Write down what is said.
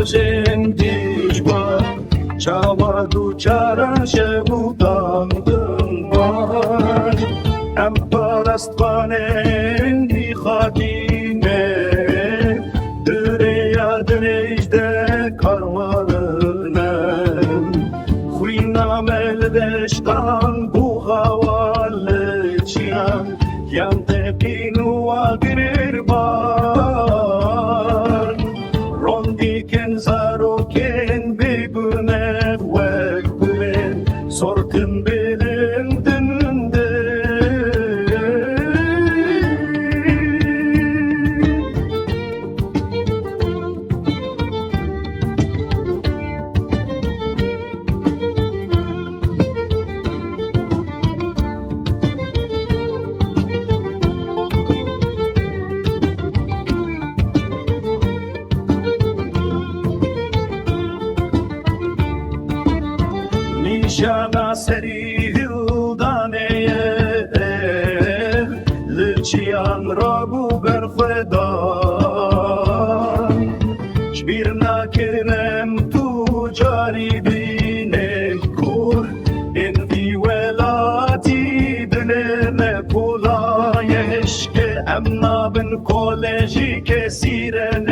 زندیش چاوا دوچارش بودم بار ام پرستوانه دی خادینه دریا دنیجده کاروانم خوینام البشتان بو حواله چیان یم تقینو آگریر بار روندی کن زارو کن بگونه وک بلن سورتن بلن دنده Nişana seri hildaneye Lçiyan rabu berfedan Şbirna kirnem tu caribine kur Enti velati dileme kula yeşke Emna bin koleji kesire